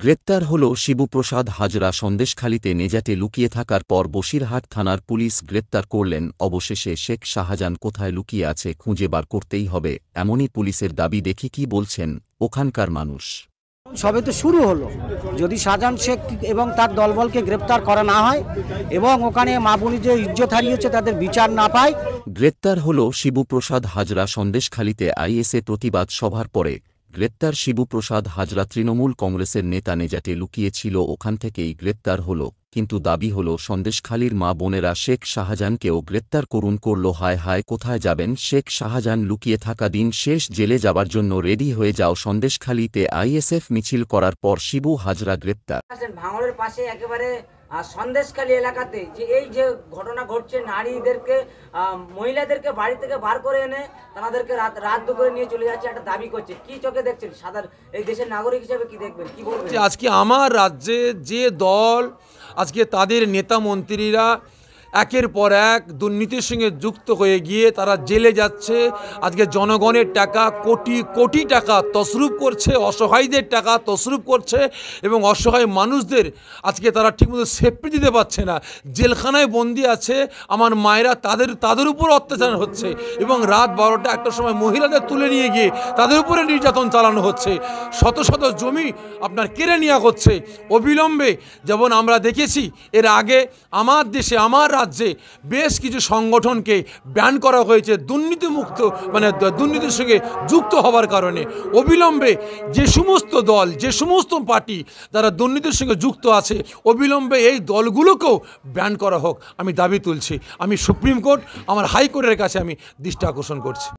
গ্রেপ্তার হল শিবুপ্রসাদ হাজরা। সন্দেশখালিতে নেজাটে লুকিয়ে থাকার পর বসিরহাট থানার পুলিশ গ্রেপ্তার করলেন। অবশেষে শেখ শাহজাহান কোথায় লুকিয়ে আছে খুঁজে বার করতেই হবে, এমনই পুলিশের দাবি। দেখি কি বলছেন ওখানকার মানুষ। সবে তো শুরু হলো, যদি শাহজাহান শেখ এবং তার দলবলকে গ্রেপ্তার করা না হয় এবং ওখানে মা বোনি যে ইজ্জত হারিয়েছে তাদের বিচার না পায়। গ্রেপ্তার হল শিবুপ্রসাদ হাজরা। সন্দেশখালিতে আইএসএ প্রতিবাদ সভার পরে গ্রেপ্তার শিবুপ্রসাদ হাজরা। তৃণমূল কংগ্রেসের নেতা নেজাটে লুকিয়েছিল, ওখান থেকেই গ্রেপ্তার হল। কিন্তু দাবি হল সন্দেশখালির মা বোনেরা শেখ শাহজাহানকেও গ্রেপ্তার করুন। করল হায় হায়, কোথায় যাবেন শেখ শাহজাহান লুকিয়ে থাকা? দিন শেষ, জেলে যাবার জন্য রেডি হয়ে যাও। সন্দেশখালিতে আইএসএফ মিছিল করার পর শিবু হাজরা গ্রেপ্তার। ভাঙড়ের পাশে একেবারে সন্দেশখালী এলাকাতে এই যে ঘটনা ঘটছে, নারীদেরকে মহিলাদেরকে বাড়ি থেকে বার করে এনে তাদেরকে রাত দুপুরে নিয়ে চলে যাচ্ছে, একটা দাবি করছে। কি চোখে দেখছেন সাধারণ এই দেশের নাগরিক হিসেবে, কি দেখবেন, কি বলবেন? আজকে আমার রাজ্যে যে দল আজকে তাদের নেতা মন্ত্রীরা একের পর এক দুর্নীতির সঙ্গে যুক্ত হয়ে গিয়ে তারা জেলে যাচ্ছে, আজকে জনগণের টাকা কোটি কোটি টাকা তছরূপ করছে, অসহায়দের টাকা তছরূপ করছে এবং অসহায় মানুষদের আজকে তারা ঠিকমতো সেফটি দিতে পারছে না। জেলখানায় বন্দি আছে আমার মায়েরা, তাদের উপর অত্যাচার হচ্ছে এবং রাত 12টা 1টার সময় মহিলাদের তুলে নিয়ে গিয়ে তাদের উপরে নির্যাতন চালানো হচ্ছে। শত শত জমি আপনার কেড়ে নেওয়া হচ্ছে অবিলম্বে। যেমন আমরা দেখেছি এর আগে আমার দেশে, আমার রাজ্যে বেশ কিছু সংগঠনকে ব্যান করা হয়েছে দুর্নীতিমুক্ত, মানে দুর্নীতির সঙ্গে যুক্ত হওয়ার কারণে। অবিলম্বে যে সমস্ত দল, যে সমস্ত পার্টি যারা দুর্নীতির সঙ্গে যুক্ত আছে, অবিলম্বে এই দলগুলোকেও ব্যান করা হোক আমি দাবি তুলছি। আমি সুপ্রিম কোর্ট, আমার হাইকোর্টের কাছে আমি দৃষ্টি আকর্ষণ করছি।